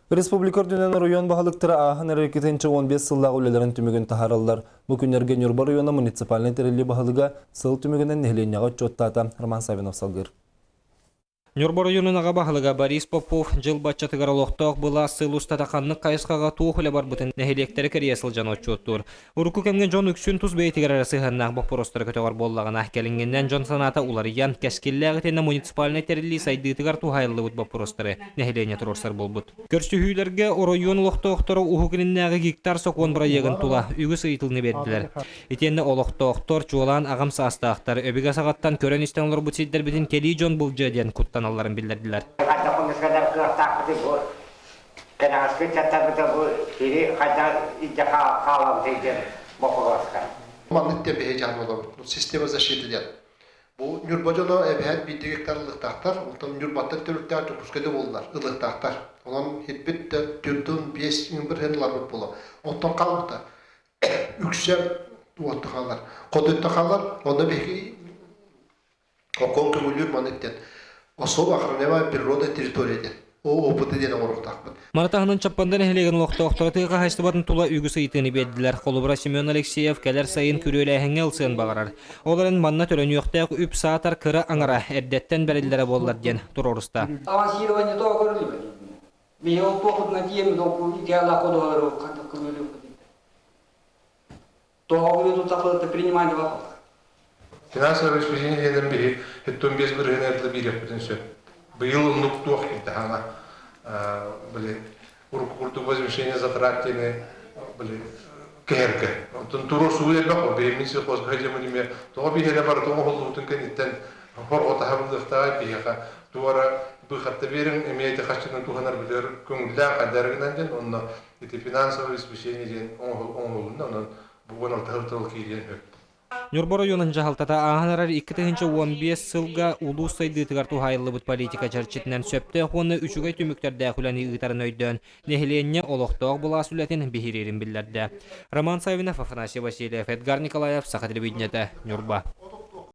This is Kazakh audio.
Республикар дүнен район бағалықтыры ағын әрекетенші 15 сыллағы өлелерін түмігін тахаралылар. Бүкіндерге Нюрба районы муниципалный терелі бағалыға сыл түмігінен нехленяға чоттата. Роман Савинов салгыр. Нюрба районунаға бағылыға Борис Попов жыл батчатыгар олықтақ бұла сыл ұстатақанны қайысқаға туықылы бар бұтын нәхелектері кәриясыл жан отчуттур. Урку кәмген жон үксін тұз бейтігер арасы ғаннақ бұқ поростары көтеғар боллағын әхкелінгеннен жон саната уларыян кәскелләғы тені муниципалны тәрілі сайдығытығар туғайлы бұт бұқ поростары нәхелене тұрорсар бол бұд. Көрсі хүйлерге район олықтақтары ұхықыныннағы гектар соқуын бұра егін тула үгі сыйтылны берділер. Етенні олықтақтар чуалан ағам састақтар өбіға сағаттан көрен істенлер бұт сейддер бітін келі жон бұл жаден құттан алларын білдірділер. Система защиты ден. Бұл Нюрбажоно әбәт 1 гектар ылықтақтар, ұлтым Нюрбаттар төрттер түпіскеді болдылар, ылықтақтар. Онан хетбет 4-5 бір хенлар бұт болу. Оттан қалмықта үксем уатты қалар. Қодетті қалар, онда бәкі оқон көмілер манеттен. Особо охраняемая природа территория. Опыты ден орықтақпын. Маратағының чаппандан әхелеген лоқтақтыратыға хайстыбатын тула үгі сыйтыны бәдділер. Қолыбыра Семен Алексеев кәлер сайын күрелі әхіңе ұлсын бағарар. Оларын манна түрін yoқтақ үп саатар кыры аңыра әрдеттен бәрілдері болар ден тұр орыста. Авансирование того көрілі. Бейі ол тоқыт на тем, идеалда қодуғалары қандық көрілі. Тоғы өту тақылықты принимайды вопрос. Финансовое обеспечение ден бейі, хеттон без бір генерді бейрек бітін сөп. Быйыл нуктух имтихана, урку возмещение затратины, кэрка. Туру суэль бахо, беймиси хос бхайдемуниме, то бихеля бар то мохол утын кенитен, хор отахабыл дыхтай бихака, туара бихатта берин, имеете хачтын туханар билер, күңлә кадәргенән ден, онна ити финансовое обеспечение ден, онна, онна буган алтахыртыл киен хөп. Нюрба районын жағалтата ағанарар 2015 сылға улу сайдытығар тухайылы бұт политика жарчетінен сөпті оны үшігай түміктерді әхуләні ұғытарын өйден нехіленне олықтауық бұла сүлетін бейірерін білдерді. Роман Савинов, Афанасий Васильев, Эдгар Николаев, Сақа телевидениеті, Нюрба.